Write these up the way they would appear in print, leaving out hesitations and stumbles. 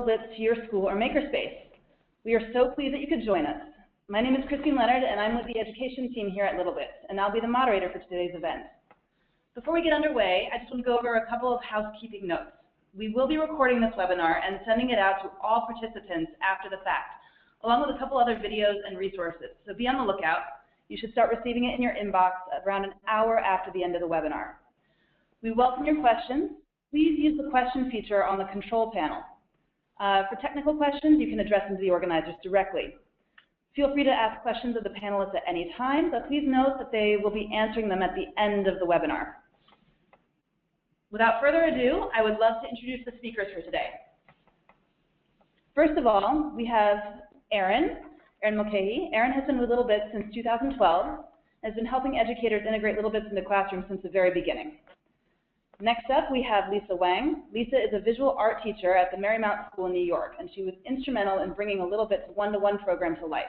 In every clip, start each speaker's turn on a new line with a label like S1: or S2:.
S1: littleBits to your school or makerspace. We are so pleased that you could join us. My name is Christine Leonard, and I'm with the education team here at littleBits, and I'll be the moderator for today's event. Before we get underway, I just want to go over a couple of housekeeping notes. We will be recording this webinar and sending it out to all participants after the fact, along with a couple other videos and resources, so be on the lookout. You should start receiving it in your inbox around an hour after the end of the webinar. We welcome your questions. Please use the question feature on the control panel. For technical questions, you can address them to the organizers directly. Feel free to ask questions of the panelists at any time, but please note that they will be answering them at the end of the webinar. Without further ado, I would love to introduce the speakers for today. First of all, we have Erin Mulcahy. Erin has been with littleBits since 2012 and has been helping educators integrate littleBits into classrooms since the very beginning. Next up, we have Wang. Lesa is a visual art teacher at the Marymount School in New York, and she was instrumental in bringing a littleBits one-to-one program to life.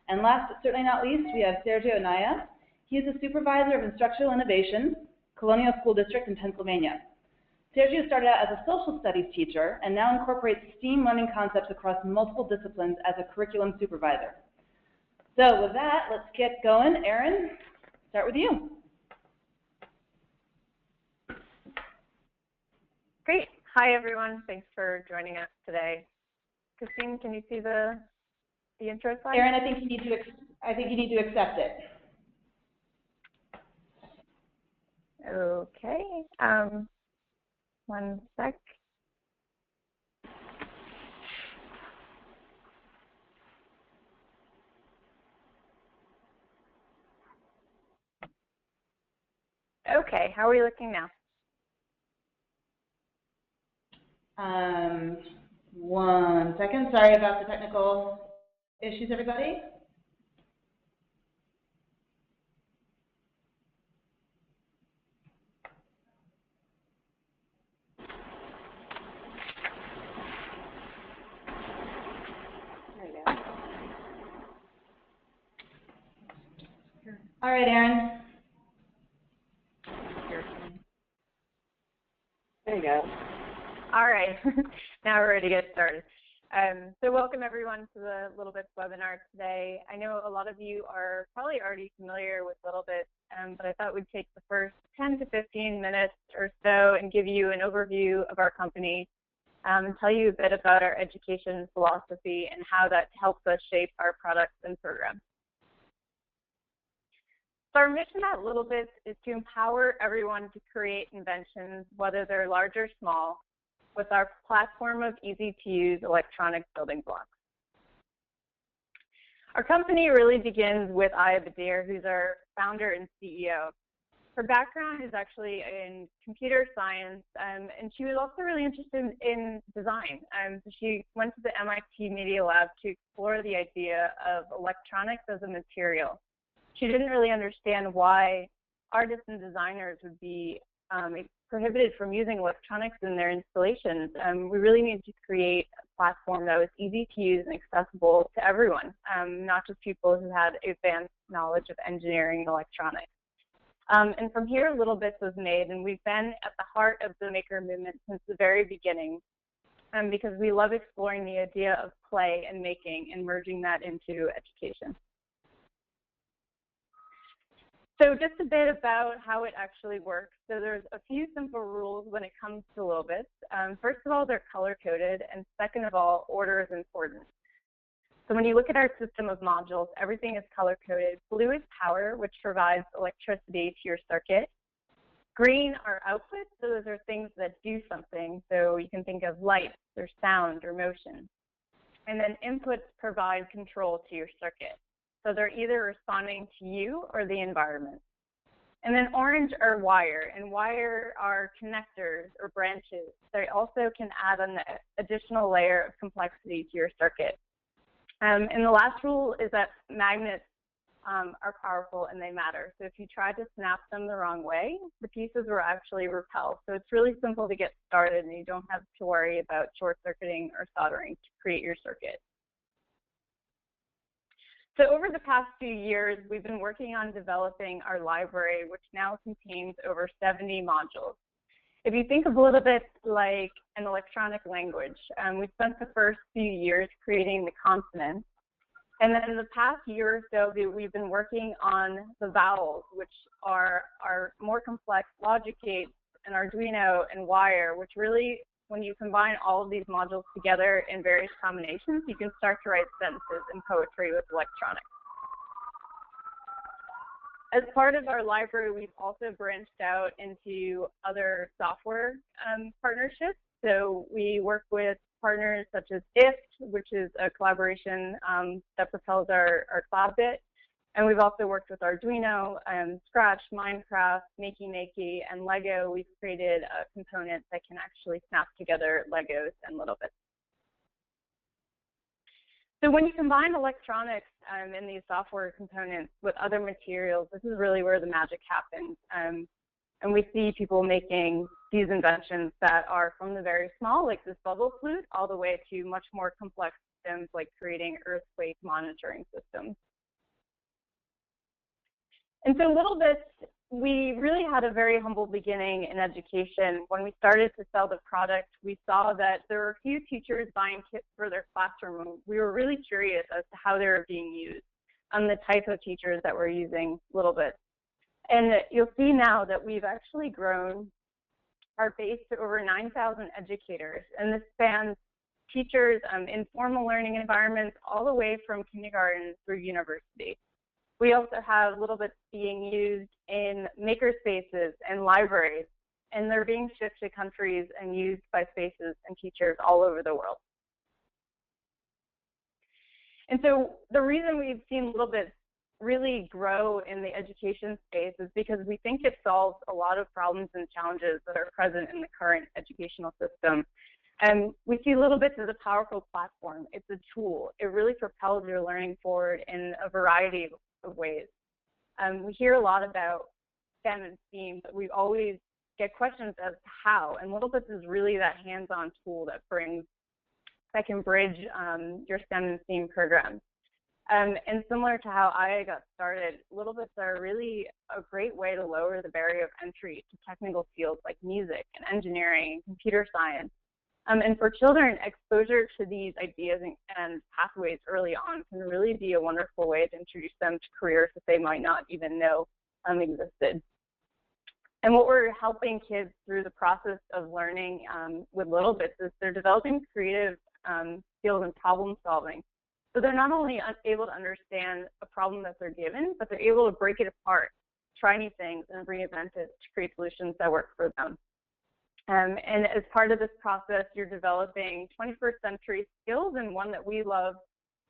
S1: And last but certainly not least, we have Sergio Anaya. He is a supervisor of instructional innovation, Colonial School District in Pennsylvania. Sergio started out as a social studies teacher and now incorporates STEAM learning concepts across multiple disciplines as a curriculum supervisor. So with that, let's get going. Erin, start with you.
S2: Great. Hi, everyone. Thanks for joining us today. Christine, can you see the intro slide?
S1: Erin, I think you need to accept it.
S2: Okay. One sec. Okay. How are we looking now?
S1: 1 second. Sorry about the technical issues, everybody.
S2: There you go.
S1: All right, Erin.
S2: There you go. All right, now we're ready to get started. So welcome everyone to the littleBits webinar today. I know a lot of you are probably already familiar with littleBits, but I thought we'd take the first 10 to 15 minutes or so and give you an overview of our company and tell you a bit about our education philosophy and how that helps us shape our products and programs. So our mission at littleBits is to empower everyone to create inventions, whether they're large or small, with our platform of easy-to-use electronic building blocks. Our company really begins with Anaya, who's our founder and CEO. Her background is actually in computer science, and she was also really interested in design. So she went to the MIT Media Lab to explore the idea of electronics as a material. She didn't really understand why artists and designers would be prohibited from using electronics in their installations. We really needed to create a platform that was easy to use and accessible to everyone, not just people who had advanced knowledge of engineering and electronics. And from here, littleBits was made, and we've been at the heart of the maker movement since the very beginning, because we love exploring the idea of play and making and merging that into education. So just a bit about how it actually works. So there's a few simple rules when it comes to littleBits. First of all, they're color-coded, and second of all, order is important. So when you look at our system of modules, everything is color-coded. Blue is power, which provides electricity to your circuit. Green are outputs, so those are things that do something. So you can think of lights or sound or motion. And then inputs provide control to your circuit. So they're either responding to you or the environment. And then orange are wire, and wire are connectors or branches. They also can add an additional layer of complexity to your circuit. And the last rule is that magnets are powerful and they matter. So if you try to snap them the wrong way, the pieces will actually repel. So it's really simple to get started, and you don't have to worry about short-circuiting or soldering to create your circuit. So over the past few years, we've been working on developing our library, which now contains over 70 modules. If you think of littleBits like an electronic language, we spent the first few years creating the consonants. And then in the past year or so, we've been working on the vowels, which are more complex logic gates and Arduino and wire, which really, when you combine all of these modules together in various combinations, you can start to write sentences and poetry with electronics. As part of our library, we've also branched out into other software partnerships. So we work with partners such as IFT, which is a collaboration that propels our cloud bit. And we've also worked with Arduino, Scratch, Minecraft, Makey, and Lego. We've created a component that can actually snap together Legos and littleBits. So when you combine electronics and these software components with other materials, this is really where the magic happens. And we see people making these inventions that are from the very small, like this bubble flute, all the way to much more complex systems like creating earthquake monitoring systems. And so littleBits, we really had a very humble beginning in education. When we started to sell the product, we saw that there were a few teachers buying kits for their classroom. We were really curious as to how they were being used and the type of teachers that were using littleBits. And you'll see now that we've actually grown our base to over 9,000 educators, and this spans teachers in formal learning environments all the way from kindergarten through university. We also have littleBits being used in makerspaces and libraries, and they're being shipped to countries and used by spaces and teachers all over the world. And so the reason we've seen littleBits really grow in the education space is because we think it solves a lot of problems and challenges that are present in the current educational system. And we see littleBits as a powerful platform. It's a tool. It really propels your learning forward in a variety of ways. We hear a lot about STEM and STEAM, but we always get questions as to how. And littleBits is really that hands-on tool that can bridge your STEM and STEAM programs. And similar to how I got started, littleBits are really a great way to lower the barrier of entry to technical fields like music and engineering and computer science. And for children, exposure to these ideas and pathways early on can really be a wonderful way to introduce them to careers that they might not even know existed. And what we're helping kids through the process of learning with littleBits is they're developing creative skills in problem solving. So they're not only able to understand a problem that they're given, but they're able to break it apart, try new things, and reinvent it to create solutions that work for them. And as part of this process, you're developing 21st century skills, and one that we love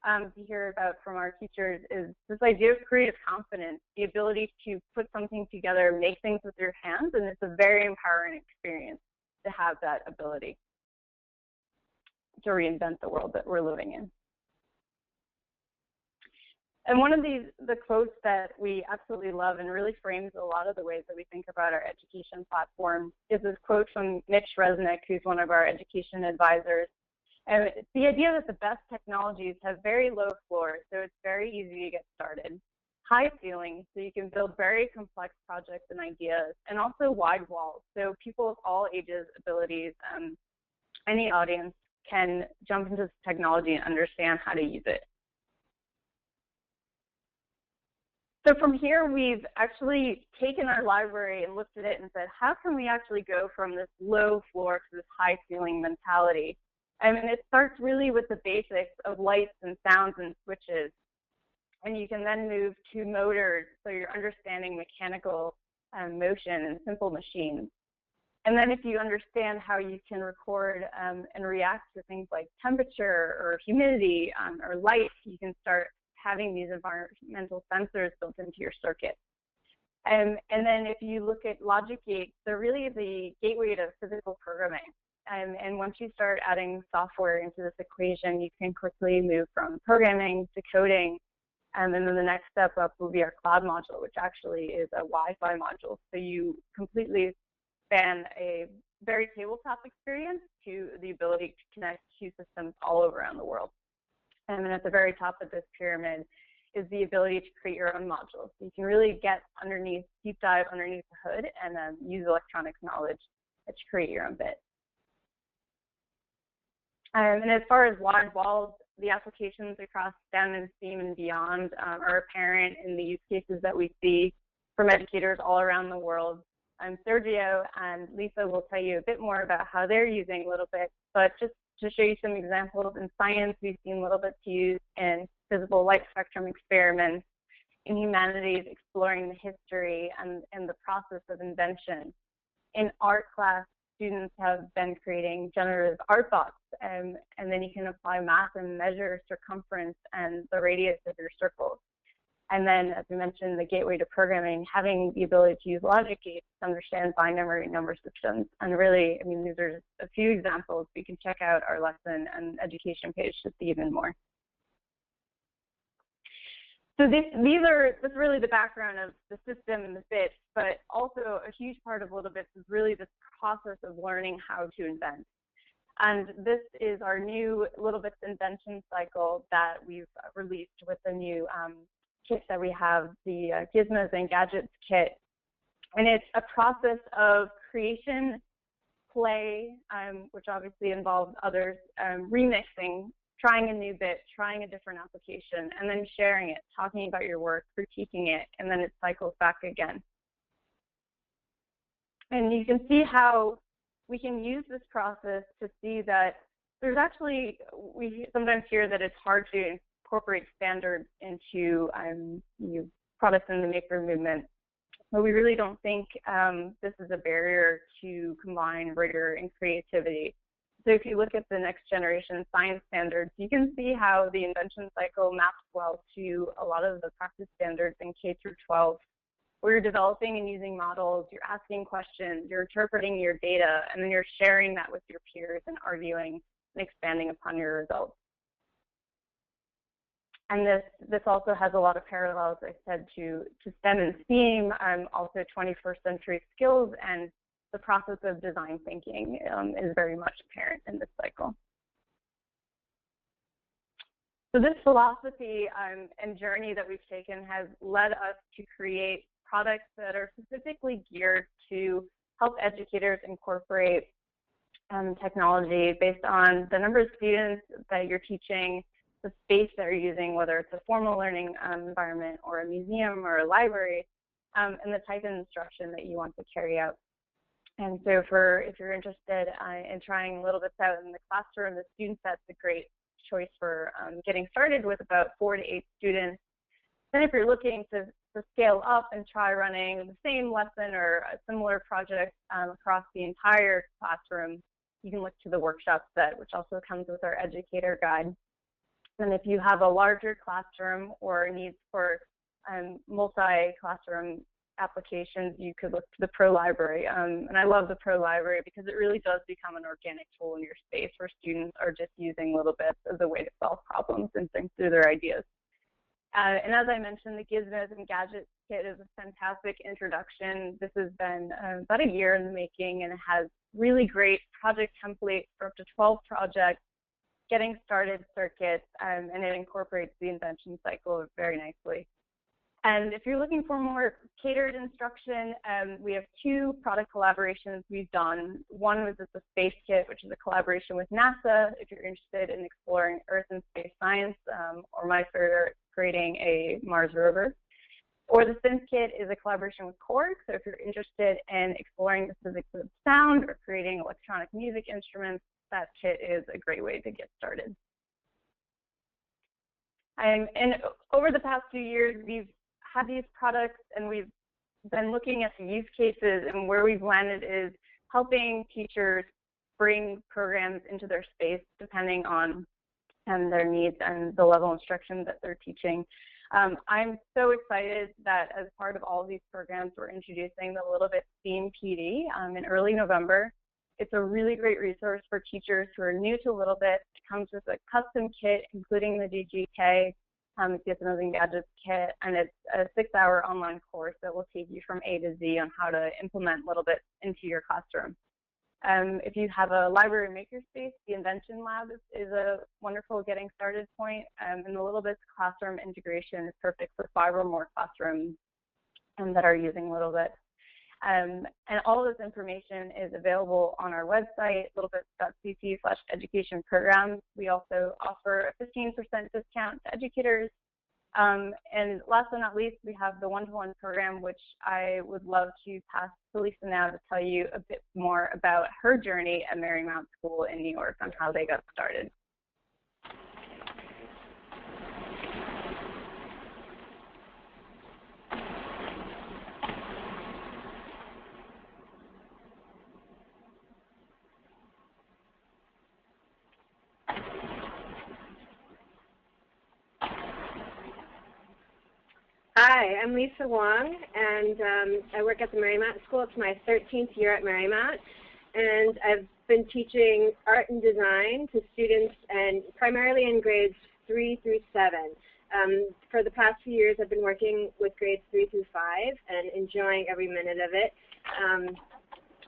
S2: to hear about from our teachers is this idea of creative confidence, the ability to put something together, make things with your hands, and it's a very empowering experience to have that ability to reinvent the world that we're living in. And one of the quotes that we absolutely love and really frames a lot of the ways that we think about our education platform is this quote from Mitch Resnick, who's one of our education advisors. And it's the idea that the best technologies have very low floors, so it's very easy to get started. High ceilings, so you can build very complex projects and ideas, and also wide walls, so people of all ages, abilities, any audience can jump into this technology and understand how to use it. So from here, we've actually taken our library and looked at it and said, how can we actually go from this low floor to this high ceiling mentality? And it starts really with the basics of lights and sounds and switches. And you can then move to motors, so you're understanding mechanical motion and simple machines. And then if you understand how you can record and react to things like temperature or humidity or light, you can start having these environmental sensors built into your circuit. And then if you look at logic gates, they're really the gateway to physical programming. And once you start adding software into this equation, you can quickly move from programming to coding. And then the next step up will be our cloud module, which actually is a Wi-Fi module. So you completely span a very tabletop experience to the ability to connect to systems all over around the world. And then at the very top of this pyramid is the ability to create your own modules. So you can really get underneath, deep dive underneath the hood and use electronics knowledge to create your own bit. And as far as wide walls, the applications across STEM and STEAM and beyond are apparent in the use cases that we see from educators all around the world. Sergio and Lesa will tell you a bit more about how they're using littleBits, but just to show you some examples, in science, we've seen littleBits used in visible light spectrum experiments, in humanities, exploring the history and the process of invention. In art class, students have been creating generative art box, and then you can apply math and measure circumference and the radius of your circles. And then, as we mentioned, the gateway to programming, having the ability to use logic gates to understand binary number systems. And really, I mean, these are just a few examples. You can check out our lesson and education page to see even more. So that's really the background of the system and the bits, but also a huge part of littleBits is really this process of learning how to invent. And this is our new littleBits Invention Cycle that we've released with the new kits that we have, the Gizmos and Gadgets kit. And it's a process of creation, play, which obviously involves others, remixing, trying a new bit, trying a different application, and then sharing it, talking about your work, critiquing it, and then it cycles back again. And you can see how we can use this process to see that there's actually, we sometimes hear that it's hard to incorporate standards into products in the maker movement, but we really don't think this is a barrier to combine rigor and creativity. So if you look at the next generation science standards, you can see how the invention cycle maps well to a lot of the practice standards in K through 12, where you're developing and using models, you're asking questions, you're interpreting your data, and then you're sharing that with your peers and arguing and expanding upon your results. And this also has a lot of parallels, I said, to STEM and STEAM, also 21st century skills, and the process of design thinking is very much apparent in this cycle. So this philosophy and journey that we've taken has led us to create products that are specifically geared to help educators incorporate technology based on the number of students that you're teaching, the space that you're using, whether it's a formal learning environment or a museum or a library, and the type of instruction that you want to carry out. And so if you're interested in trying littleBits out in the classroom, the student set's a great choice for getting started with about 4 to 8 students. Then if you're looking to scale up and try running the same lesson or a similar project across the entire classroom, you can look to the workshop set, which also comes with our educator guide. And if you have a larger classroom or needs for multi-classroom applications, you could look to the Pro Library. And I love the Pro Library because it really does become an organic tool in your space where students are just using littleBits as a way to solve problems and think through their ideas. And as I mentioned, the Gizmos and Gadgets kit is a fantastic introduction. This has been about a year in the making, and it has really great project templates for up to 12 projects, getting started circuits, and it incorporates the invention cycle very nicely. And if you're looking for more catered instruction, we have 2 product collaborations we've done. One was with the Space Kit, which is a collaboration with NASA, if you're interested in exploring Earth and space science, or my favorite, creating a Mars rover. Or the Synth Kit is a collaboration with Korg, so if you're interested in exploring the physics of sound or creating electronic music instruments, that kit is a great way to get started. And over the past few years, we've had these products and we've been looking at the use cases, and where we've landed is helping teachers bring programs into their space depending on their needs and the level of instruction that they're teaching. I'm so excited that as part of all of these programs, we're introducing the littleBits Theme PD in early November. It's a really great resource for teachers who are new to littleBits. It comes with a custom kit, including the DGK, the Gizmos and Gadgets kit, and it's a 6-hour online course that will take you from A to Z on how to implement littleBits into your classroom. If you have a library makerspace, the Invention Lab is a wonderful getting started point, and the littleBits classroom integration is perfect for 5 or more classrooms that are using littleBits. And all of this information is available on our website, littlebits.cc/education programs. We also offer a 15% discount to educators. And last but not least, we have the one-to-one program, which I would love to pass to Lesa now to tell you a bit more about her journey at Marymount School in New York on how they got started.
S3: Hi, I'm Lesa Wong, and I work at the Marymount School. It's my 13th year at Marymount, and I've been teaching art and design to students, and primarily in grades 3 through 7. For the past few years, I've been working with grades 3 through 5 and enjoying every minute of it.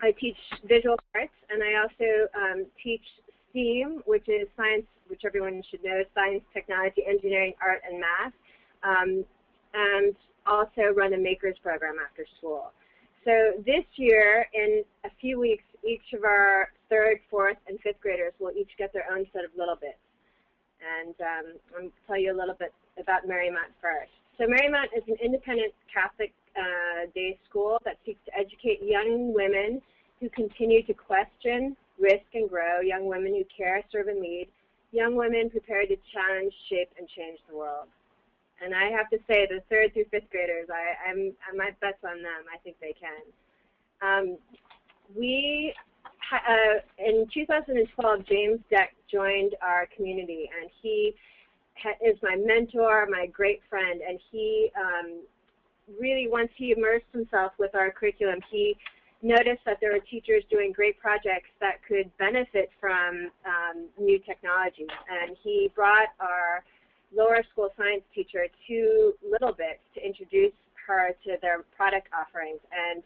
S3: I teach visual arts, and I also teach STEAM, which is science, which everyone should know, science, technology, engineering, art, and math. And also run a makers program after school. So this year, in a few weeks, each of our 3rd, 4th, and 5th graders will each get their own set of littleBits. And I'll tell you a little bit about Marymount first. So Marymount is an independent Catholic day school that seeks to educate young women who continue to question, risk, and grow, young women who care, serve, and lead, young women prepared to challenge, shape, and change the world. And I have to say, the 3rd through 5th graders, my bet's on them. I think they can. In 2012, James Deck joined our community, and he is my mentor, my great friend, and he really, once he immersed himself with our curriculum, he noticed that there were teachers doing great projects that could benefit from new technologies, and he brought our lower school science teacher to littleBits to introduce her to their product offerings. And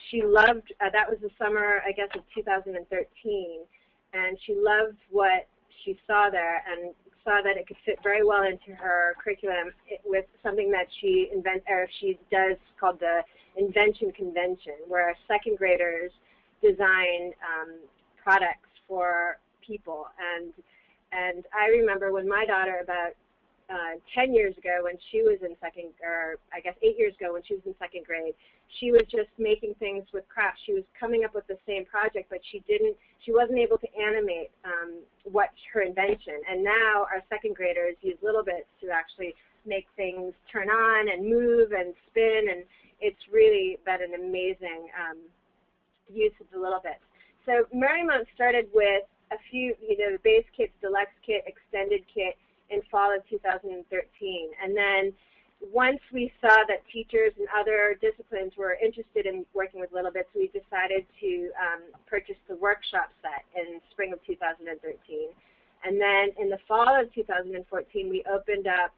S3: she loved, that was the summer, I guess, of 2013, and she loved what she saw there and saw that it could fit very well into her curriculum with something that she does called the Invention Convention, where 2nd graders design products for people. And I remember when my daughter, about 10 years ago, when she was in 8 years ago when she was in 2nd grade, she was just making things with crafts. She was coming up with the same project, but she wasn't able to animate her invention. And now our 2nd graders use littleBits to actually make things turn on and move and spin, and it's really been an amazing use of the littleBits. So Marymount started with a few, the base kits, deluxe kit, extended kit in fall of 2013. And then once we saw that teachers and other disciplines were interested in working with littleBits, we decided to purchase the workshop set in spring of 2013. And then in the fall of 2014, we opened up,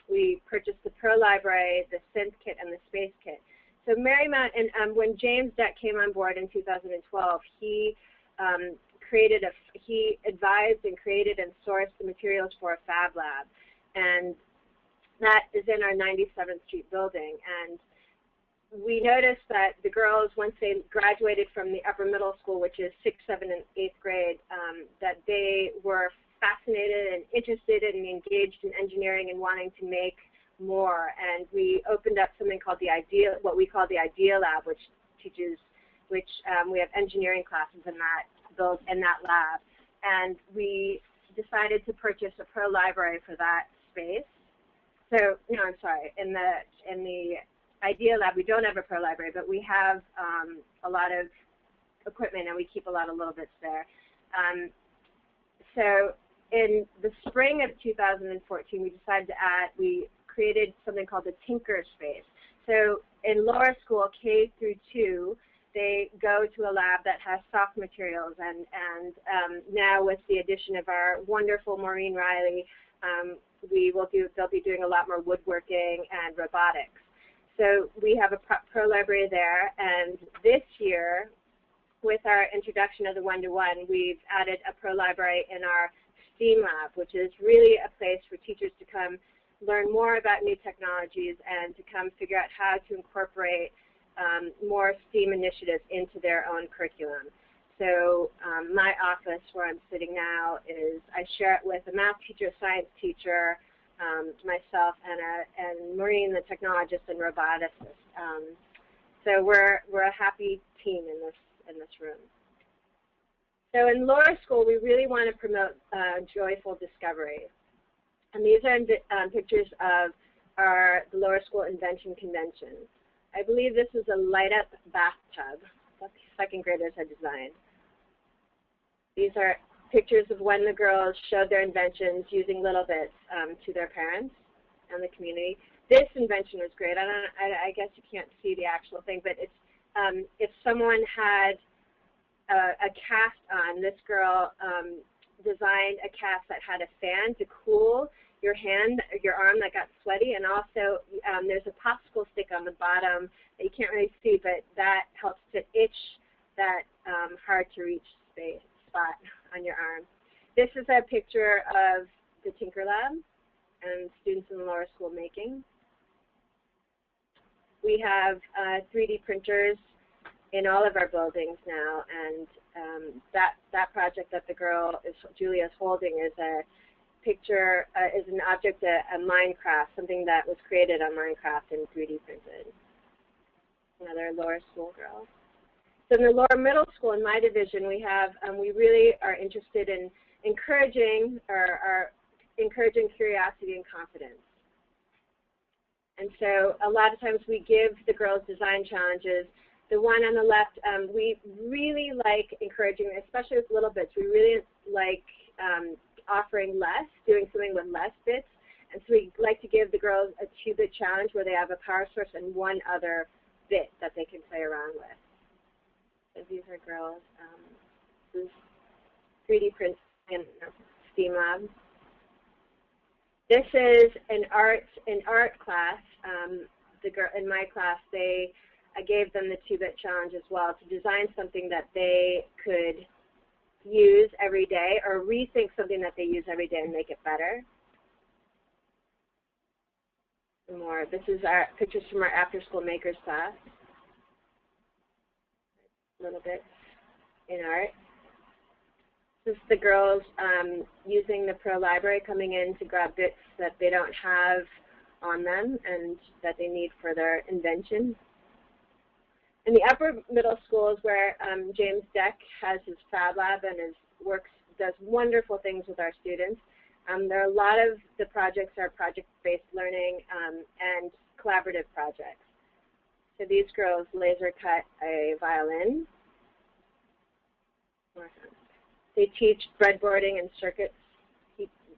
S3: we purchased the Pro Library, the Synth Kit, and the Space Kit. So Marymount, and when James Deck came on board in 2012, he advised and created and sourced the materials for a Fab Lab, and that is in our 97th Street building. And we noticed that the girls, once they graduated from the upper middle school, which is 6th, 7th, and 8th grade, that they were fascinated and interested and engaged in engineering and wanting to make more. And we opened up something called what we call the Idea Lab, which we have engineering classes in that lab. And we decided to purchase a Pro Library for that space. So, no, I'm sorry, in the Idea Lab, we don't have a Pro Library, but we have a lot of equipment, and we keep a lot of littleBits there. So in the spring of 2014, we decided to we created something called the Tinker Space. So in lower school, K through 2, they go to a lab that has soft materials, and now with the addition of our wonderful Maureen Riley, they'll be doing a lot more woodworking and robotics. So we have a Pro Library there, and this year, with our introduction of the one-to-one, we've added a Pro Library in our STEAM Lab, which is really a place for teachers to come learn more about new technologies and to come figure out how to incorporate more STEAM initiatives into their own curriculum. So my office where I'm sitting now is, I share it with a math teacher, science teacher, myself, and Maureen, the technologist and roboticist. So we're a happy team in this room. So in Laura School, we really want to promote joyful discovery. And these are pictures of the Laura School Invention Convention. I believe this is a light-up bathtub that the second graders had designed. These are pictures of when the girls showed their inventions using littleBits to their parents and the community. This invention was great. I guess you can't see the actual thing, but it's if someone had a cast on, this girl designed a cast that had a fan to cool your hand, your arm that got sweaty, and also there's a popsicle stick on the bottom that you can't really see, but that helps to itch that hard-to-reach spot on your arm. This is a picture of the Tinker Lab and students in the Laura School making. We have 3D printers in all of our buildings now, and that project that the girl, Julia, is holding is a picture, is an object, a Minecraft, something that was created on Minecraft and 3D printed. Another Laura School girl. So in the Laura Middle School, in my division, we have, we really are interested in encouraging curiosity and confidence. And so a lot of times we give the girls design challenges. The one on the left, we really like encouraging, especially with littleBits, we really like offering less, doing something with less bits. And so we like to give the girls a 2-bit challenge where they have a power source and one other bit that they can play around with. So these are girls, this is 3D printing in STEAM Lab. This is an art class. The girl in my class, I gave them the 2-bit challenge as well to design something that they could use every day, or rethink something that they use every day and make it better. More. This is our pictures from our after-school makers class. A little bit in art. This is the girls using the Pro Library, coming in to grab bits that they don't have on them and that they need for their invention. In the upper middle schools, where James Deck has his Fab Lab and does wonderful things with our students, there are a lot of the projects are project-based learning and collaborative projects. So these girls laser cut a violin. They teach breadboarding and circuits.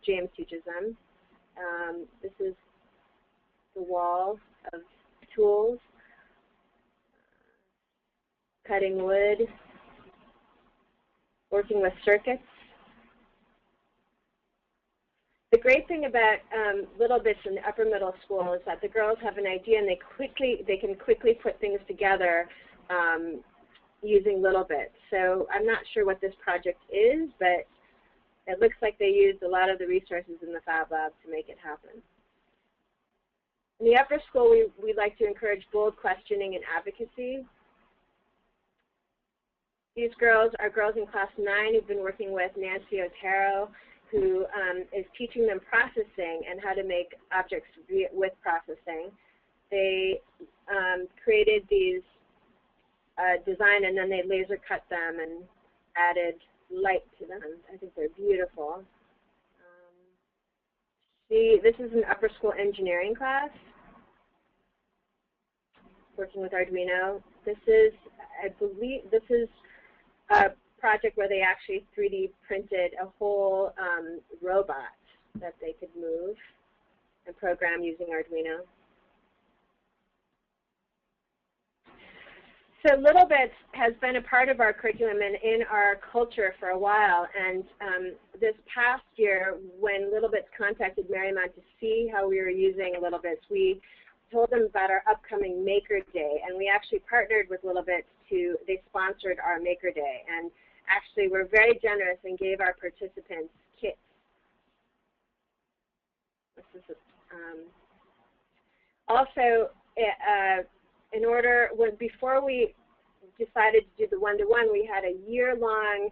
S3: James teaches them. This is the wall of tools. Cutting wood, working with circuits. The great thing about littleBits in the upper middle school is that the girls have an idea and they can quickly put things together using littleBits. So I'm not sure what this project is, but it looks like they used a lot of the resources in the Fab Lab to make it happen. In the upper school, we like to encourage bold questioning and advocacy. These girls are girls in class 9 who've been working with Nancy Otero, who is teaching them processing and how to make objects with processing. They created these design, and then they laser cut them and added light to them. I think they're beautiful. This is an upper school engineering class, working with Arduino. This is, I believe, this is a project where they actually 3D printed a whole robot that they could move and program using Arduino. So littleBits has been a part of our curriculum and in our culture for a while, and this past year when littleBits contacted Marymount to see how we were using littleBits, we told them about our upcoming Maker Day, and we actually partnered with littleBits they sponsored our Maker Day, and actually were very generous and gave our participants kits. Also, before we decided to do the one-to-one, we had a year-long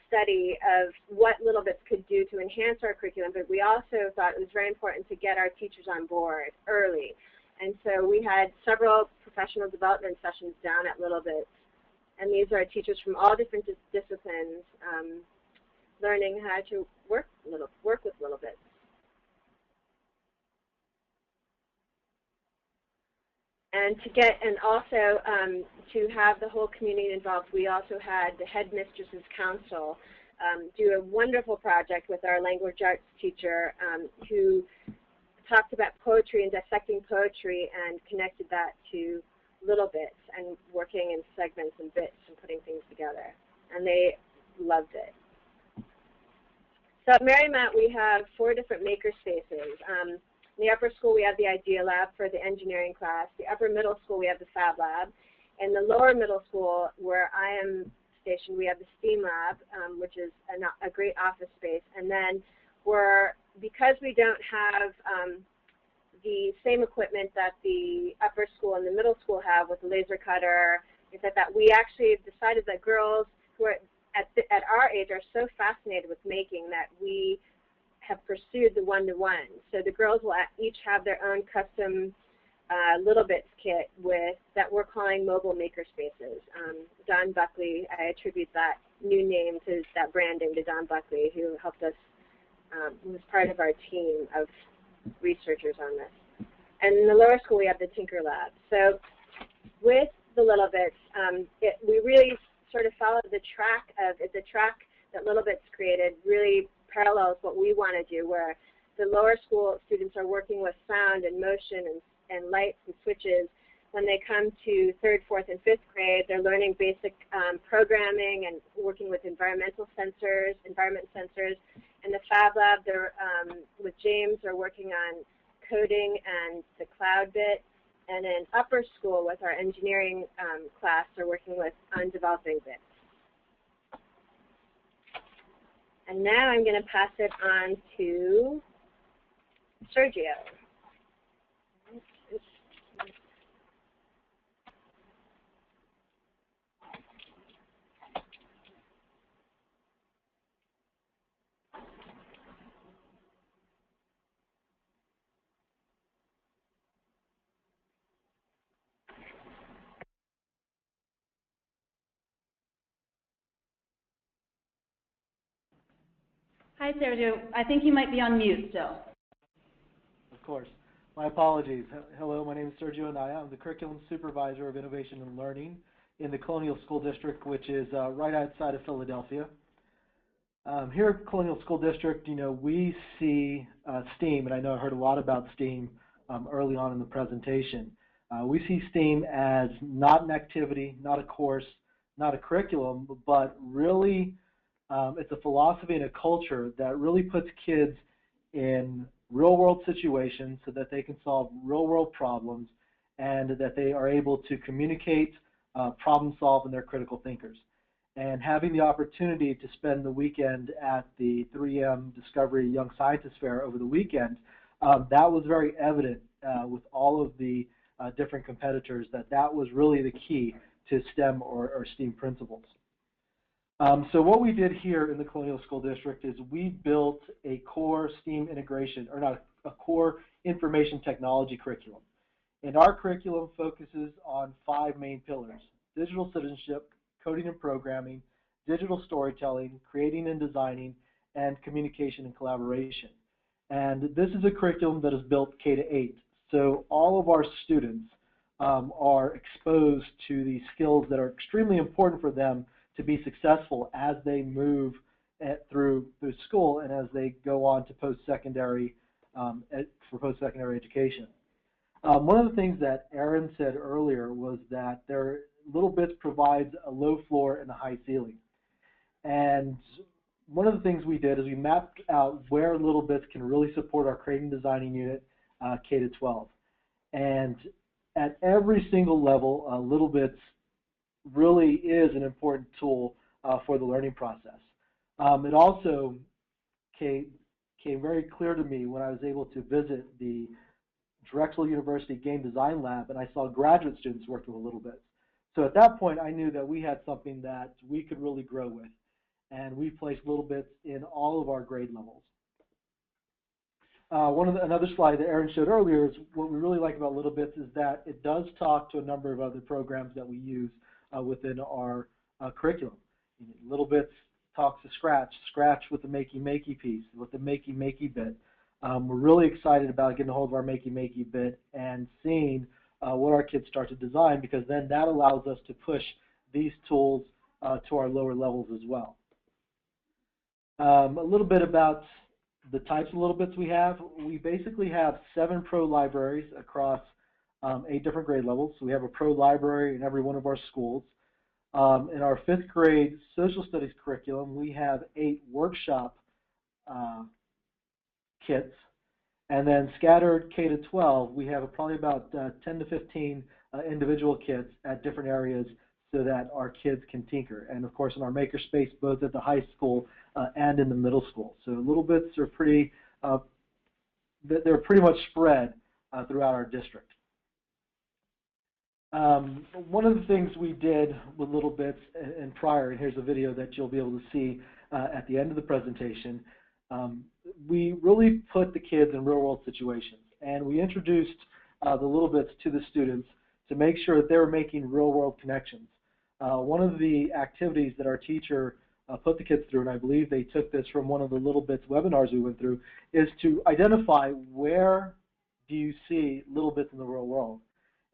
S3: study of what littleBits could do to enhance our curriculum, but we also thought it was very important to get our teachers on board early. And so we had several professional development sessions down at littleBits, and these are teachers from all different disciplines learning how to work with littleBits. And also to have the whole community involved, we also had the Headmistress's Council do a wonderful project with our language arts teacher who talked about poetry and dissecting poetry and connected that to littleBits and working in segments and bits and putting things together. And they loved it. So at Marymount, we have 4 different maker spaces. In the upper school, we have the Idea Lab for the engineering class. The upper middle school, we have the Fab Lab. In the lower middle school, where I am stationed, we have the STEAM Lab, which is a great office space. And then because we don't have the same equipment that the upper school and the middle school have with the laser cutter, things like that, we actually decided that girls who are at our age are so fascinated with making that we have pursued the one-to-one. So the girls will each have their own custom littleBits kit that we're calling mobile maker spaces. Don Buckley, I attribute that new name to that branding to Don Buckley, who helped us, who was part of our team of researchers on this. And in the lower school, we have the Tinker Lab. So with the littleBits, we really sort of followed the track that littleBits created really parallels what we want to do, where the lower school students are working with sound and motion and lights and switches. When they come to 3rd, 4th, and 5th grade, they're learning basic programming and working with environment sensors. In the Fab Lab, they're, with James, they're working on coding and the cloud bit. And in upper school, with our engineering class, they're working on developing bits. And now I'm going to pass it on to Sergio.
S1: Hi, Sergio. I think you might be on mute still.
S4: Of course. My apologies. Hello, my name is Sergio Anaya. I'm the Curriculum Supervisor of Innovation and Learning in the Colonial School District, which is right outside of Philadelphia. Here at Colonial School District, we see STEAM, and I know I heard a lot about STEAM early on in the presentation. We see STEAM as not an activity, not a course, not a curriculum, but really it's a philosophy and a culture that really puts kids in real-world situations so that they can solve real-world problems and that they are able to communicate, problem solve, and they're critical thinkers. And having the opportunity to spend the weekend at the 3M Discovery Young Scientist Fair over the weekend, that was very evident with all of the different competitors that was really the key to STEM or STEAM principles. So what we did here in the Colonial School District is we built a core STEAM integration, or not a core information technology curriculum. And our curriculum focuses on 5 main pillars: digital citizenship, coding and programming, digital storytelling, creating and designing, and communication and collaboration. And this is a curriculum that is built K-8. So all of our students are exposed to these skills that are extremely important for them to be successful as they move through school and as they go on to post-secondary for post-secondary education. One of the things that Erin said earlier was that littleBits provides a low floor and a high ceiling. And one of the things we did is we mapped out where littleBits can really support our creating and designing unit K-12. And at every single level, littleBits really is an important tool for the learning process. It also came very clear to me when I was able to visit the Drexel University Game Design Lab, and I saw graduate students working with littleBits. So at that point, I knew that we had something that we could really grow with, and we placed littleBits in all of our grade levels. Another slide that Erin showed earlier is what we really like about littleBits is that it does talk to a number of other programs that we use within our curriculum. littleBits talks to Scratch with the Makey piece, with the Makey bit. We're really excited about getting a hold of our Makey bit and seeing what our kids start to design, because then that allows us to push these tools to our lower levels as well. A little bit about the types of littleBits we have. We basically have 7 pro libraries across 8 different grade levels. So we have a pro library in every one of our schools. In our 5th grade social studies curriculum, we have 8 workshop kits. And then scattered K to 12, we have probably about 10 to 15 individual kits at different areas so that our kids can tinker. And of course, in our makerspace, both at the high school and in the middle school. So littleBits are pretty, they're pretty much spread throughout our district. One of the things we did with littleBits and prior, and here's a video that you'll be able to see at the end of the presentation, we really put the kids in real-world situations, and we introduced the littleBits to the students to make sure that they were making real-world connections. One of the activities that our teacher put the kids through, and I believe they took this from one of the littleBits webinars we went through, is to identify where do you see littleBits in the real world.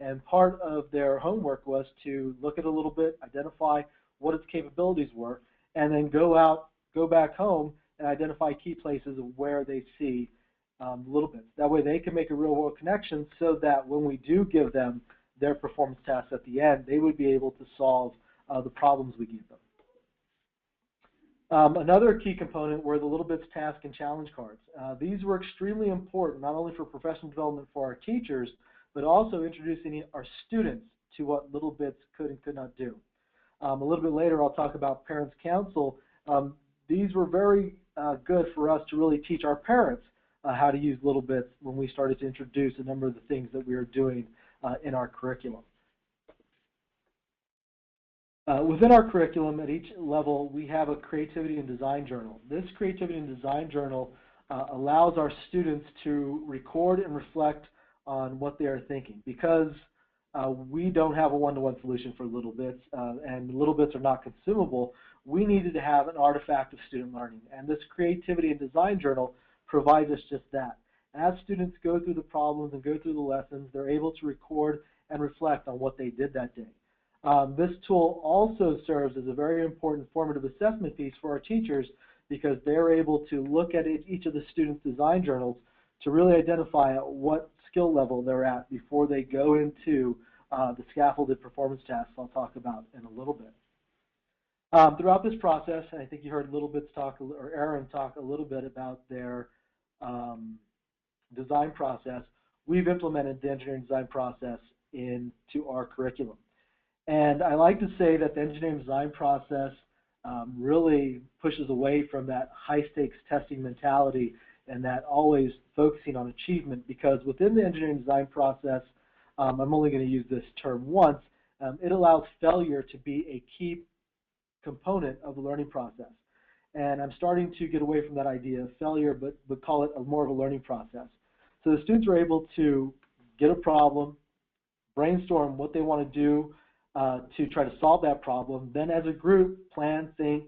S4: And part of their homework was to look at a littleBit, identify what its capabilities were, and then go back home and identify key places of where they see littleBits. That way they can make a real-world connection so that when we do give them their performance tasks at the end, they would be able to solve the problems we give them. Another key component were the littleBits task and challenge cards. These were extremely important, not only for professional development for our teachers, but also introducing our students to what littleBits could and could not do. A little bit later, I'll talk about Parents Council. These were very good for us to really teach our parents how to use littleBits when we started to introduce a number of the things that we were doing in our curriculum. Within our curriculum, at each level, we have a creativity and design journal. This creativity and design journal allows our students to record and reflect on what they are thinking, because we don't have a one-to-one solution for littleBits, and littleBits are not consumable. We needed to have an artifact of student learning, and this creativity and design journal provides us just that. As students go through the problems and go through the lessons, they're able to record and reflect on what they did that day. This tool also serves as a very important formative assessment piece for our teachers, because they're able to look at each of the students' design journals to really identify at what skill level they're at before they go into the scaffolded performance tasks I'll talk about in a little bit. Throughout this process, and I think you heard littleBits talk, or Erin talk a little bit about their design process, we've implemented the engineering design process into our curriculum. And I like to say that the engineering design process really pushes away from that high-stakes testing mentality and that always focusing on achievement, because within the engineering design process, I'm only going to use this term once, it allows failure to be a key component of the learning process. And I'm starting to get away from that idea of failure, but call it more of a learning process. So the students are able to get a problem, brainstorm what they want to do to try to solve that problem, then as a group, plan, think,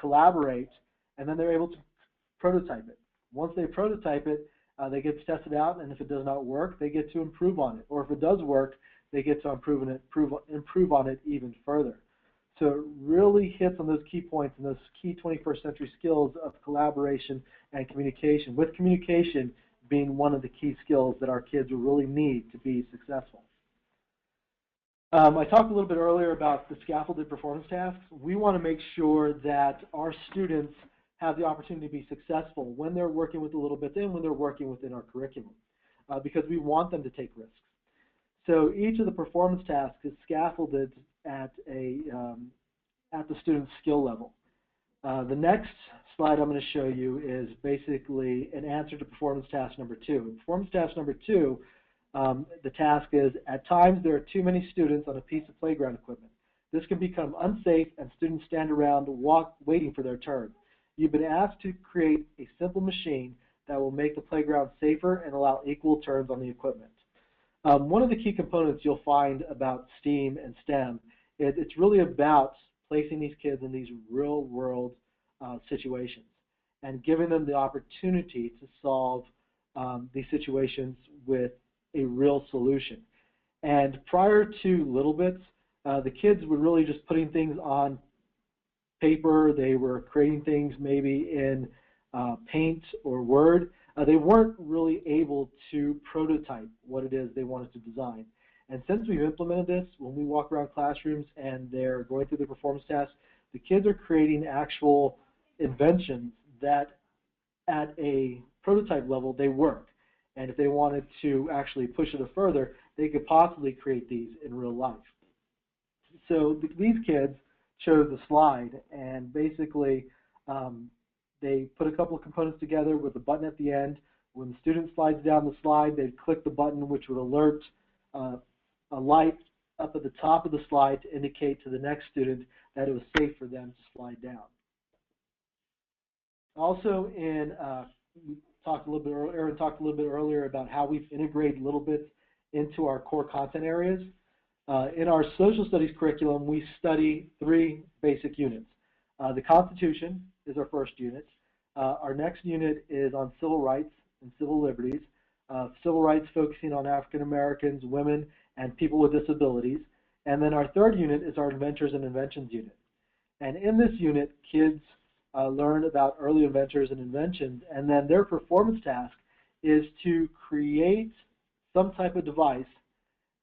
S4: collaborate, and then they're able to prototype it. Once they prototype it, they get to test it out, and if it does not work, they get to improve on it. Or if it does work, they get to improve on it even further. So it really hits on those key points and those key 21st century skills of collaboration and communication, with communication being one of the key skills that our kids will really need to be successful. I talked a little bit earlier about the scaffolded performance tasks. We want to make sure that our students have the opportunity to be successful when they're working with the littleBits and when they're working within our curriculum, because we want them to take risks. So each of the performance tasks is scaffolded at the student's skill level. The next slide I'm going to show you is basically an answer to performance task number 2. In performance task number 2, the task is, at times there are too many students on a piece of playground equipment. This can become unsafe and students stand around waiting for their turn. You've been asked to create a simple machine that will make the playground safer and allow equal turns on the equipment. One of the key components you'll find about STEAM and STEM is it's really about placing these kids in these real-world situations and giving them the opportunity to solve these situations with a real solution. And prior to littleBits, the kids were really just putting things on paper. They were creating things maybe in Paint or Word. They weren't really able to prototype what it is they wanted to design. And since we've implemented this, when we walk around classrooms and they're going through the performance tasks, the kids are creating actual inventions that at a prototype level they work. And if they wanted to actually push it further, they could possibly create these in real life. So these kids chose the slide, and basically they put a couple of components together with a button at the end. When the student slides down the slide, they'd click the button, which would alert a light up at the top of the slide to indicate to the next student that it was safe for them to slide down. Also, Erin talked a little bit earlier about how we've integrated littleBits into our core content areas. In our social studies curriculum, we study 3 basic units. The Constitution is our first unit. Our next unit is on civil rights and civil liberties. Civil rights focusing on African Americans, women, and people with disabilities. And then our third unit is our Inventors and Inventions unit. And in this unit, kids learn about early inventors and inventions, and then their performance task is to create some type of device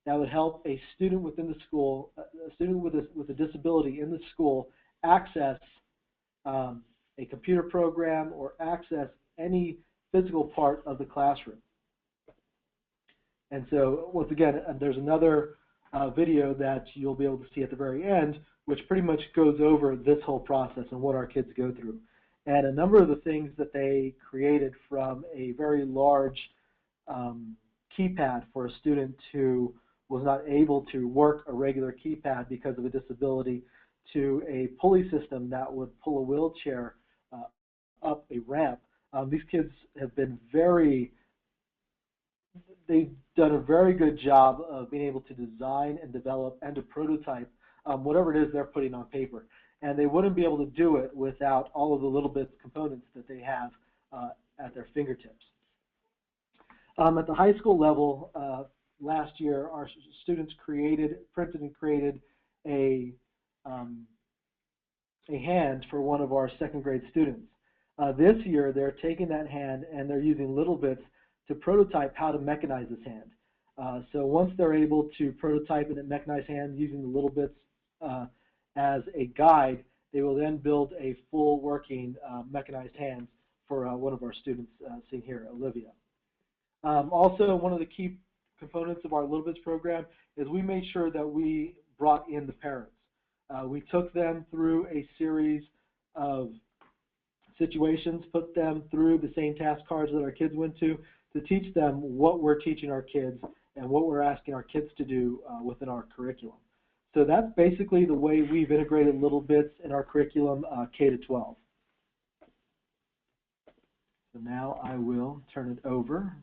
S4: that would help a student within the school, a student with a disability in the school, access a computer program or access any physical part of the classroom. And so, once again, there's another video that you'll be able to see at the very end, which pretty much goes over this whole process and what our kids go through. And a number of the things that they created, from a very large keypad for a student who was not able to work a regular keypad because of a disability, to a pulley system that would pull a wheelchair up a ramp. These kids have been they've done a very good job of being able to design and develop and to prototype whatever it is they're putting on paper. And they wouldn't be able to do it without all of the littleBits components that they have at their fingertips. At the high school level, last year, our students printed and created a hand for one of our second grade students. This year, they're taking that hand and they're using littleBits to prototype how to mechanize this hand. So once they're able to prototype a mechanized hand using the littleBits as a guide, they will then build a full working mechanized hand for one of our students seen here, Olivia. Also, one of the key components of our littleBits program is we made sure that we brought in the parents. We took them through a series of situations, put them through the same task cards that our kids went to teach them what we're teaching our kids and what we're asking our kids to do within our curriculum. So that's basically the way we've integrated littleBits in our curriculum K to 12. So now I will turn it over.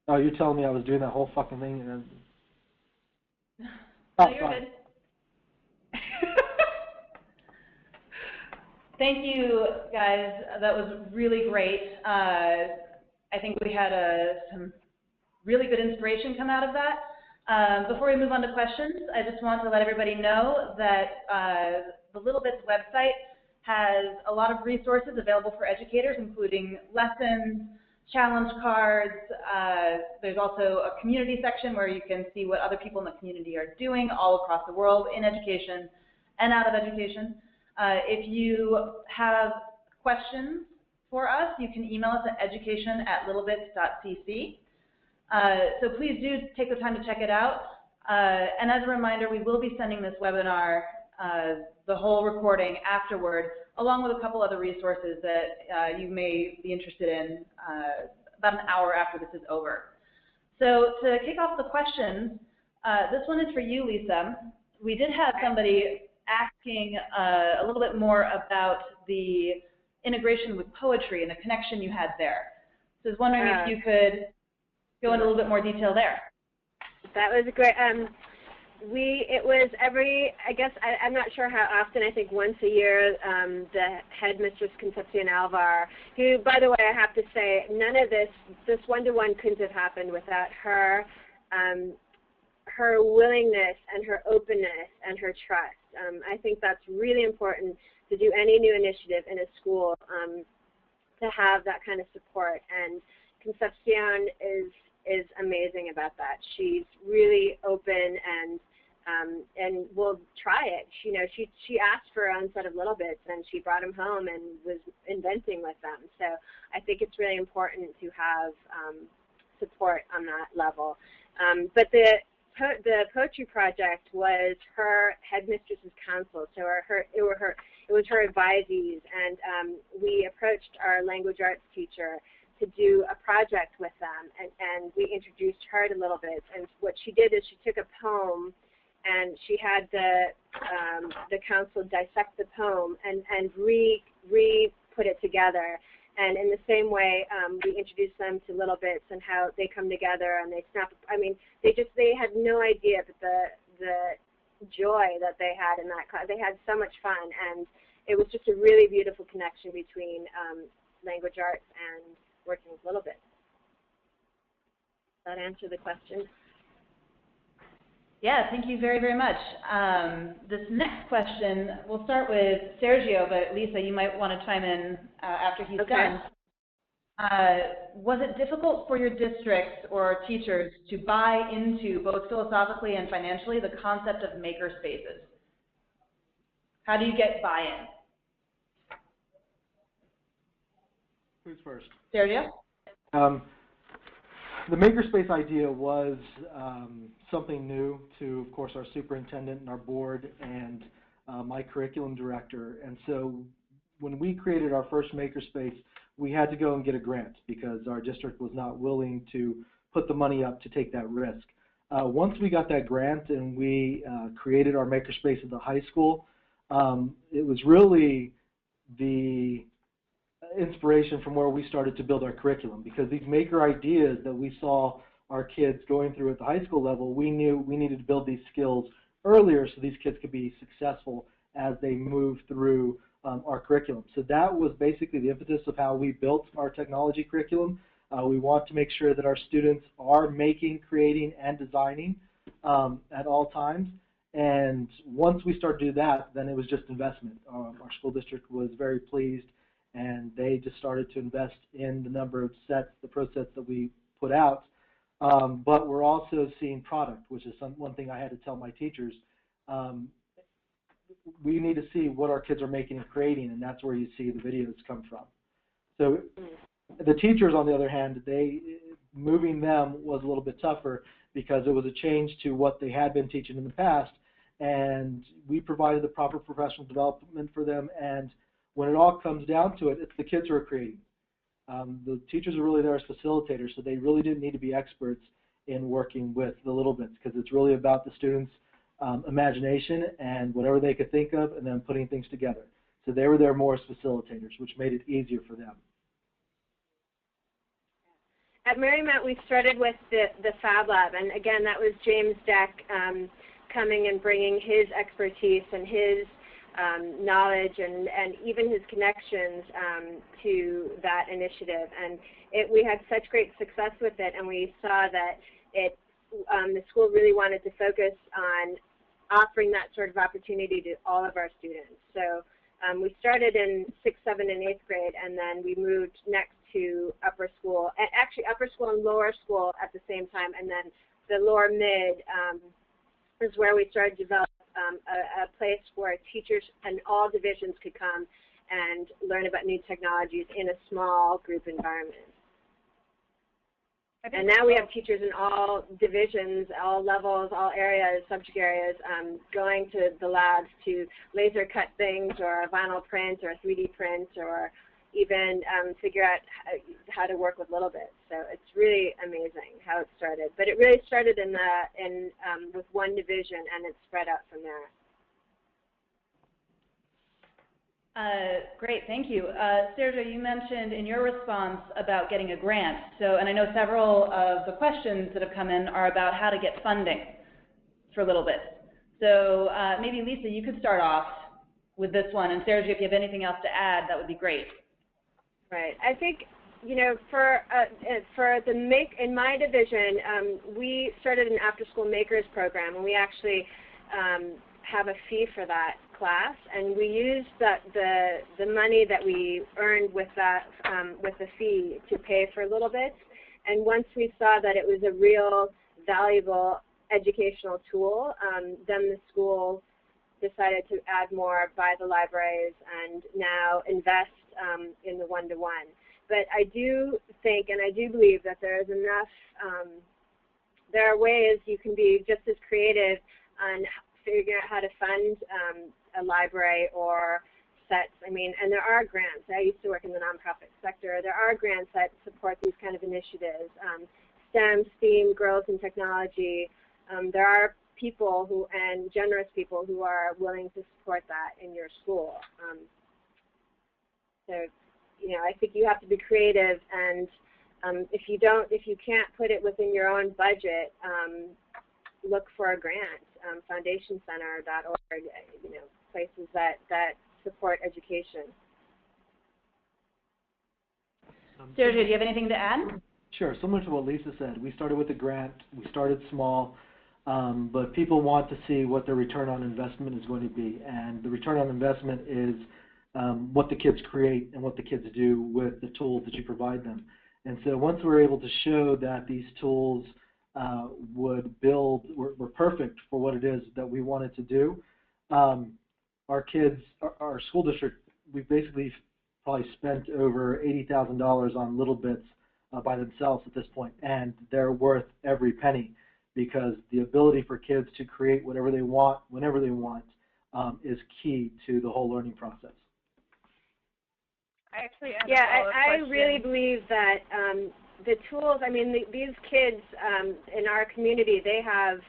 S4: Oh, you're telling me I was doing that whole fucking thing and then...
S1: Oh, you're good. Thank you, guys. That was really great. I think we had some really good inspiration come out of that. Before we move on to questions, I just want to let everybody know that the littleBits website has a lot of resources available for educators, including lessons, challenge cards. There's also a community section where you can see what other people in the community are doing all across the world in education and out of education. If you have questions for us, you can email us at education@littlebits.cc. So please do take the time to check it out. And as a reminder, we will be sending this webinar, the whole recording afterward, along with a couple other resources that you may be interested in about an hour after this is over. So to kick off the questions, this one is for you, Lesa. We did have somebody asking a little bit more about the integration with poetry and the connection you had there. So I was wondering if you could go into a little bit more detail there.
S3: That was great. It was I'm not sure how often, I think once a year, the headmistress, Concepcion Alvar, who, by the way, I have to say, none of this one-to-one couldn't have happened without her, her willingness and her openness and her trust. I think that's really important to do any new initiative in a school, to have that kind of support. And Concepcion is amazing about that. She's really open and will try it. She asked for her own set of littleBits, and she brought them home and was inventing with them. So I think it's really important to have support on that level. But the poetry project was her headmistress's counsel, so it was her advisees, and we approached our language arts teacher to do a project with them, and we introduced her to littleBits. And what she did is she took a poem, and she had the council dissect the poem and re-put it together. And in the same way, we introduced them to littleBits and how they come together and they snap. I mean, they had no idea that the joy that they had in that class. They had so much fun, and it was just a really beautiful connection between language arts and working with littleBits. Does that answer the question?
S1: Yeah, thank you very, very much. This next question, we'll start with Sergio, but Lesa, you might want to chime in after he's done. Was it difficult for your districts or teachers to buy into, both philosophically and financially, the concept of maker spaces? How do you get buy-in?
S4: Who's first?
S1: Sergio?
S4: The makerspace idea was something new to, of course, our superintendent and our board and my curriculum director. And so when we created our first makerspace, we had to go and get a grant because our district was not willing to put the money up to take that risk. Once we got that grant and we created our makerspace at the high school, it was really the inspiration from where we started to build our curriculum, because these maker ideas that we saw our kids going through at the high school level, we knew we needed to build these skills earlier so these kids could be successful as they move through our curriculum. So that was basically the impetus of how we built our technology curriculum. We want to make sure that our students are making, creating, and designing at all times. And once we started to do that, then it was just investment. Our school district was very pleased, and they just started to invest in the number of sets, the pro sets that we put out. But we're also seeing product, which is one thing I had to tell my teachers. We need to see what our kids are making and creating, and that's where you see the videos come from. So the teachers, on the other hand, moving them was a little bit tougher because it was a change to what they had been teaching in the past, and we provided the proper professional development for them. And when it all comes down to it, it's the kids who are creating. The teachers are really there as facilitators, so they really didn't need to be experts in working with the littleBits, because it's really about the students' imagination and whatever they could think of, and then putting things together. So they were there more as facilitators, which made it easier for them.
S3: At Marymount, we started with the Fab Lab, and again, that was James Deck coming and bringing his expertise and his knowledge and even his connections to that initiative. And we had such great success with it, and we saw that the school really wanted to focus on offering that sort of opportunity to all of our students. So we started in 6th, 7th, and 8th grade, and then we moved next to upper school, and actually upper school and lower school at the same time, and then the lower mid is where we started to develop a place where teachers and all divisions could come and learn about new technologies in a small group environment. And now we have teachers in all divisions, all levels, all areas, subject areas, going to the labs to laser cut things or vinyl print or 3D print or even figure out how to work with littleBits. So it's really amazing how it started. But it really started with one division, and it spread out from there.
S1: Great, thank you. Sergio, you mentioned in your response about getting a grant. So, and I know several of the questions that have come in are about how to get funding for littleBits. So maybe Lesa, you could start off with this one, and Sergio, if you have anything else to add, that would be great.
S3: Right. I think, you know, in my division, we started an after-school makers program, and we actually have a fee for that class, and we used the money that we earned with that with the fee to pay for littleBits. And once we saw that it was a real valuable educational tool, then the school decided to add more, buy the libraries, and now invest in the one-to-one. But I do think, and I do believe that there is enough, there are ways you can be just as creative on figuring out how to fund a library or sets. I mean, and there are grants. I used to work in the nonprofit sector. There are grants that support these kind of initiatives. STEM, STEAM, Girls in Technology. There are people who, and generous people who are willing to support that in your school. So, you know, I think you have to be creative, and if you can't put it within your own budget, look for a grant. Foundationcenter.org, you know, places that support education.
S1: Sergio, do you have anything to add?
S4: Sure. Similar to what Lesa said, we started with a grant. We started small, but people want to see what their return on investment is going to be, and the return on investment is what the kids create and what the kids do with the tools that you provide them. And so once we're able to show that these tools were perfect for what it is that we wanted to do, our kids, our school district, we've basically probably spent over $80,000 on littleBits by themselves at this point, and they're worth every penny, because the ability for kids to create whatever they want, whenever they want, is key to the whole learning process.
S2: I actually
S3: I really believe that the tools, I mean, these kids in our community, they have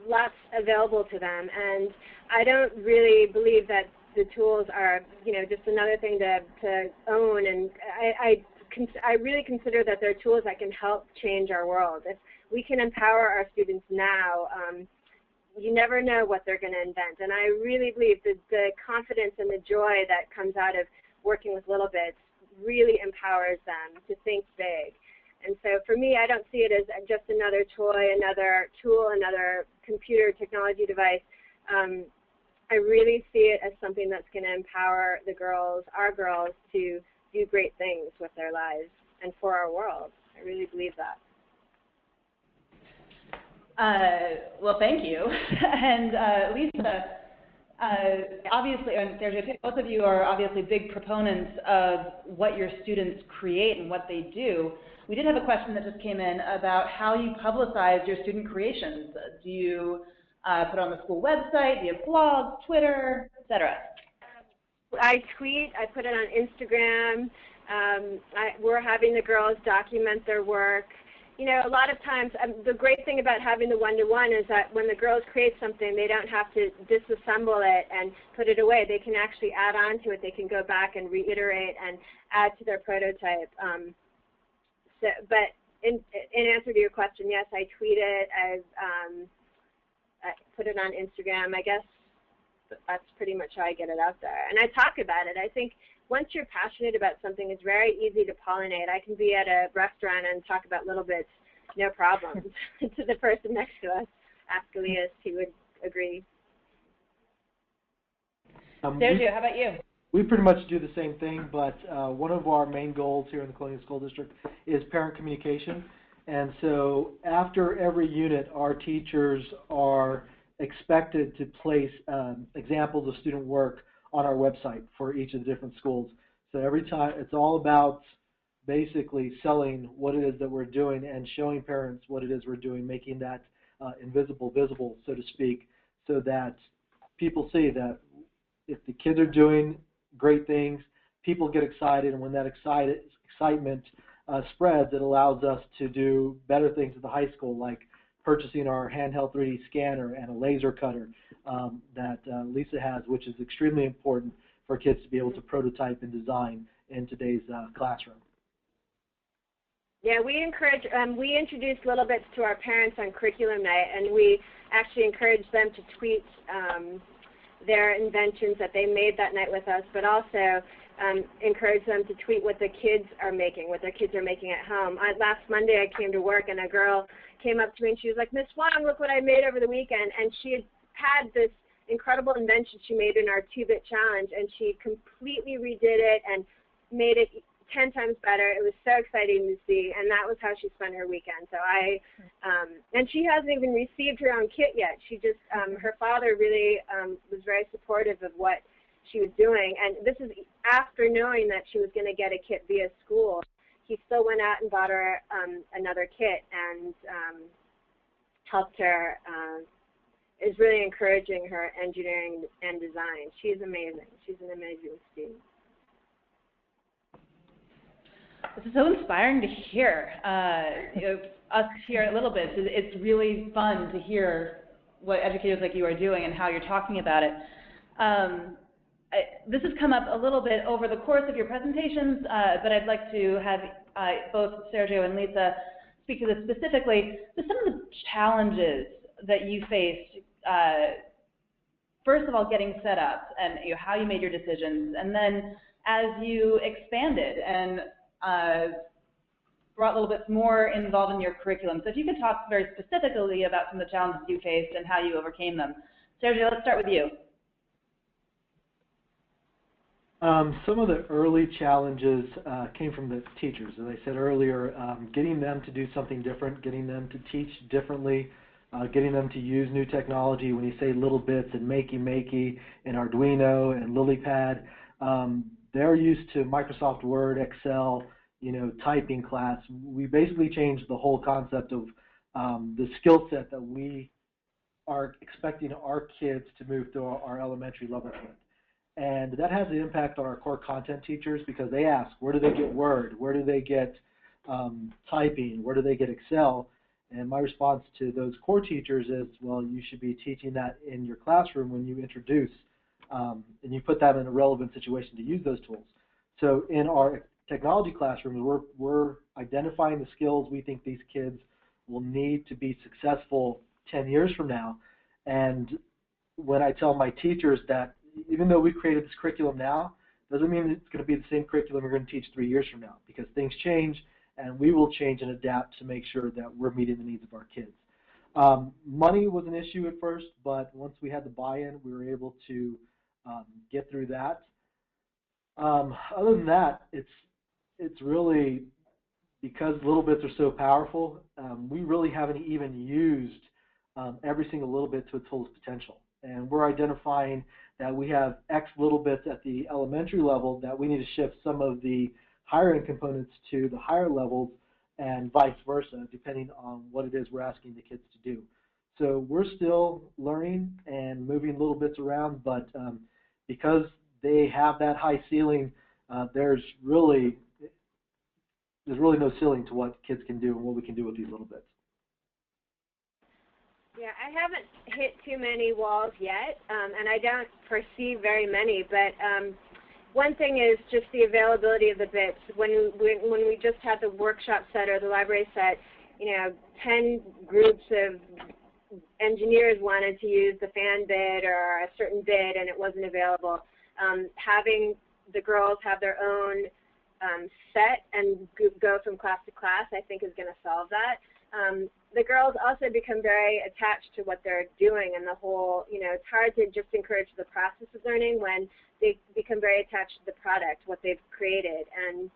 S3: lots available to them, and I don't really believe that the tools are, you know, just another thing to own, and I really consider that they're tools that can help change our world. If we can empower our students now, you never know what they're going to invent, and I really believe that the confidence and the joy that comes out of working with littleBits really empowers them to think big. And so for me, I don't see it as just another toy, another tool, another computer technology device. I really see it as something that's going to empower the girls, our girls, to do great things with their lives and for our world. I really believe that.
S1: Well, thank you. And Lesa, obviously, and Sergio, both of you are obviously big proponents of what your students create and what they do. We did have a question that just came in about how you publicize your student creations. Do you put it on the school website, do you have blogs, Twitter, etc.?
S3: I tweet, I put it on Instagram. We're having the girls document their work. You know, a lot of times, the great thing about having the one-to-one is that when the girls create something, they don't have to disassemble it and put it away. They can actually add on to it. They can go back and reiterate and add to their prototype. But in answer to your question, yes, I tweet it. I put it on Instagram. I guess that's pretty much how I get it out there. And I talk about it. I think once you're passionate about something, it's very easy to pollinate. I can be at a restaurant and talk about littleBits, no problem, to the person next to us. Ask Elias, he would agree.
S1: Sergio, how about you?
S4: We pretty much do the same thing, but one of our main goals here in the Colonial School District is parent communication. And so after every unit, our teachers are expected to place examples of student work on our website for each of the different schools. So every time, it's all about basically selling what it is that we're doing and showing parents what it is we're doing, making that invisible visible, so to speak, so that people see that if the kids are doing great things, people get excited, and when that excitement spreads, it allows us to do better things at the high school, like purchasing our handheld 3D scanner and a laser cutter that Lesa has, which is extremely important for kids to be able to prototype and design in today's classroom.
S3: Yeah, we introduced littleBits to our parents on curriculum night, and we actually encouraged them to tweet their inventions that they made that night with us, but also encourage them to tweet what the kids are making, what their kids are making at home. Last Monday I came to work and a girl came up to me and she was like, "Miss Wang, look what I made over the weekend." And she had this incredible invention she made in our 2-bit challenge, and she completely redid it and made it 10 times better. It was so exciting to see, and that was how she spent her weekend. So and she hasn't even received her own kit yet. She just, her father really was very supportive of what she was doing, and this is after knowing that she was going to get a kit via school. He still went out and bought her another kit and helped her, is really encouraging her engineering and design. She's amazing. She's an amazing student.
S1: This is so inspiring to hear. Us here at littleBits, it's really fun to hear what educators like you are doing and how you're talking about it. This has come up a little bit over the course of your presentations, but I'd like to have both Sergio and Lesa speak to this specifically. Some of the challenges that you faced, first of all, getting set up and how you made your decisions, and then as you expanded and brought littleBits more involved in your curriculum. So if you could talk very specifically about some of the challenges you faced and how you overcame them. Sergio, let's start with you.
S4: Some of the early challenges came from the teachers. As I said earlier, getting them to do something different, getting them to teach differently, getting them to use new technology. When you say littleBits and Makey and Arduino and LilyPad, they're used to Microsoft Word, Excel, typing class. We basically changed the whole concept of the skill set that we are expecting our kids to move through our elementary level with. And that has an impact on our core content teachers because they ask, where do they get Word? Where do they get typing? Where do they get Excel? And my response to those core teachers is, well, you should be teaching that in your classroom when you introduce and you put that in a relevant situation to use those tools. So in our technology classrooms, we're identifying the skills we think these kids will need to be successful 10 years from now. And when I tell my teachers that even though we've created this curriculum now, doesn't mean it's going to be the same curriculum we're going to teach 3 years from now, because things change and we will change and adapt to make sure that we're meeting the needs of our kids. Money was an issue at first, but once we had the buy-in, we were able to get through that. Other than that, it's really, because littleBits are so powerful, we really haven't even used every single littleBit to its fullest potential. And we're identifying that we have X littleBits at the elementary level that we need to shift some of the higher end components to the higher levels and vice versa, depending on what it is we're asking the kids to do. So we're still learning and moving littleBits around, but because they have that high ceiling, there's really no ceiling to what kids can do and what we can do with these littleBits.
S3: Yeah, I haven't hit too many walls yet, and I don't foresee very many, but one thing is just the availability of the bits. When we just had the workshop set or the library set, 10 groups of engineers wanted to use the fan bit or a certain bit and it wasn't available. Having the girls have their own set and go from class to class, I think, is going to solve that. The girls also become very attached to what they're doing, and the whole, it's hard to just encourage the process of learning when they become very attached to the product, what they've created. And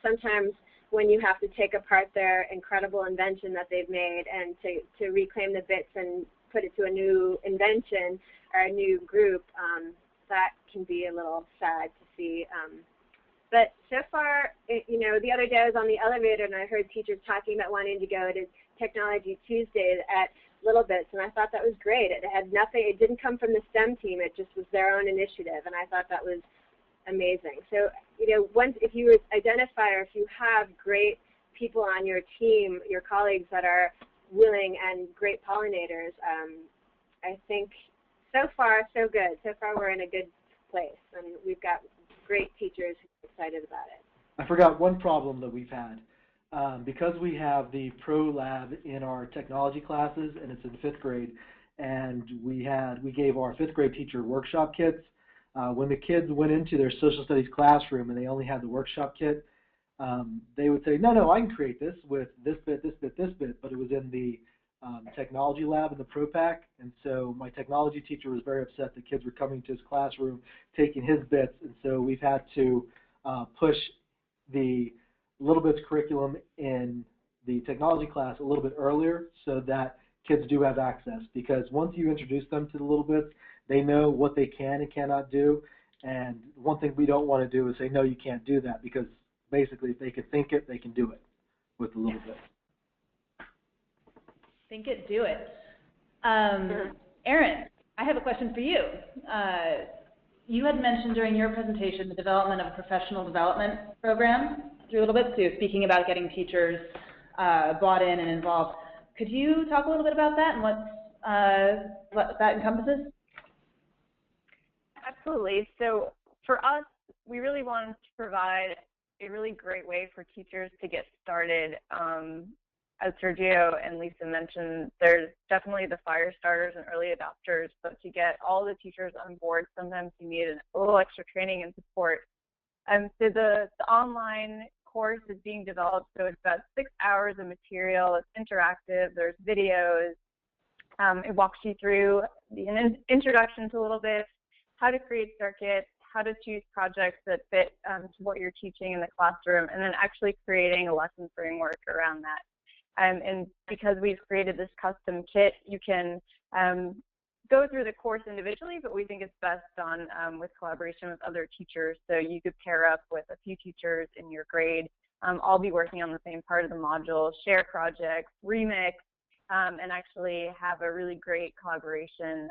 S3: sometimes when you have to take apart their incredible invention that they've made and to reclaim the bits and put it to a new invention or a new group, that can be a little sad to see But so far, you know, the other day I was on the elevator and I heard teachers talking about wanting to go to Technology Tuesday at littleBits, and I thought that was great. It had nothing, it didn't come from the STEM team, it just was their own initiative, and I thought that was amazing. So, you know, if you identify or if you have great people on your team, your colleagues that are willing and great pollinators, I think so far, so good. So far, we're in a good place, and we've got great teachers who are excited about it.
S4: I forgot one problem that we've had. Because we have the pro lab in our technology classes, and it's in 5th grade, and we gave our 5th grade teacher workshop kits. When the kids went into their social studies classroom and they only had the workshop kit, they would say, no, I can create this with this bit, this bit, this bit, but it was in the technology lab in the pro pack, and so my technology teacher was very upset that kids were coming to his classroom taking his bits, and so we've had to push the littleBits curriculum in the technology class a little bit earlier so that kids do have access, because once you introduce them to the littleBits, they know what they can and cannot do, and one thing we don't want to do is say, no, you can't do that, because basically if they can think it, they can do it with the littleBits.
S1: Think it, do it. Erin, I have a question for you. You had mentioned during your presentation the development of a professional development program through littleBits, so speaking about getting teachers bought in and involved. Could you talk a little bit about that and what that encompasses?
S2: Absolutely. So for us, we really wanted to provide a really great way for teachers to get started. As Sergio and Lesa mentioned, there's definitely the fire starters and early adopters, but to get all the teachers on board, sometimes you need a little extra training and support. So the online course is being developed, so it's about 6 hours of material. It's interactive. There's videos. It walks you through the introduction to littleBits, how to create circuits, how to choose projects that fit to what you're teaching in the classroom, and then actually creating a lesson framework around that. And because we've created this custom kit, you can go through the course individually, but we think it's best done with collaboration with other teachers. So you could pair up with a few teachers in your grade, all be working on the same part of the module, share projects, remix, and actually have a really great collaboration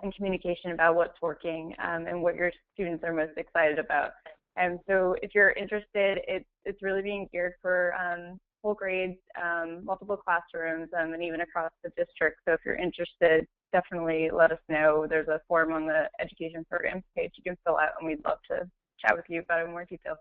S2: and communication about what's working and what your students are most excited about. And so if you're interested, it's really being geared for full grades, multiple classrooms, and even across the district. So if you're interested, definitely let us know. There's a form on the education programs page you can fill out, and we'd love to chat with you about it in more detail.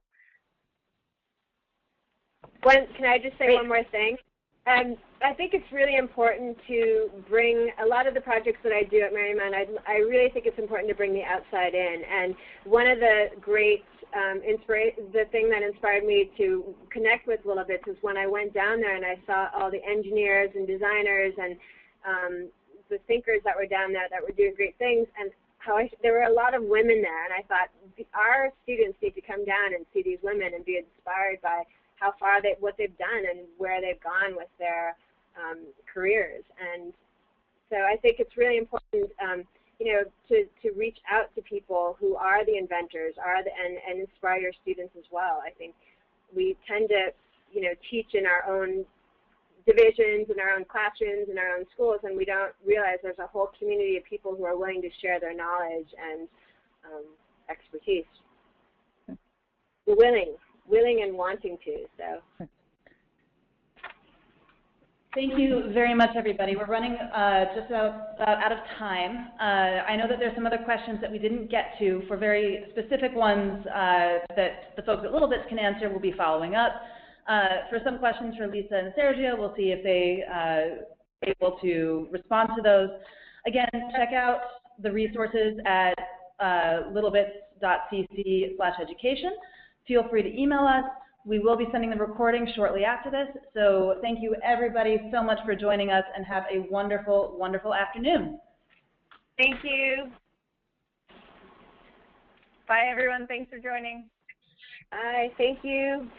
S3: Can I just say one more thing? I think it's really important to bring a lot of the projects that I do at Marymount. I really think it's important to bring the outside in. And one of the great the thing that inspired me to connect with littleBits is when I went down there and I saw all the engineers and designers and the thinkers that were down there that were doing great things, and there were a lot of women there, and I thought our students need to come down and see these women and be inspired by how far what they've done and where they've gone with their careers. And so I think it's really important, you know, to reach out to people who are the inventors, and inspire your students as well. I think we tend to, you know, teach in our own divisions, in our own classrooms, in our own schools, and we don't realize there's a whole community of people who are willing to share their knowledge and expertise. Willing and wanting to. So.
S1: Thank you very much, everybody. We're running just about out of time. I know that there's some other questions that we didn't get to. For very specific ones that the folks at littleBits can answer, we'll be following up. For some questions for Lesa and Sergio, we'll see if they are able to respond to those. Again, check out the resources at littlebits.cc/education. Feel free to email us. We will be sending the recording shortly after this. So thank you, everybody, so much for joining us, and have a wonderful, wonderful afternoon.
S3: Thank you.
S2: Bye, everyone. Thanks for joining.
S3: Bye. Thank you.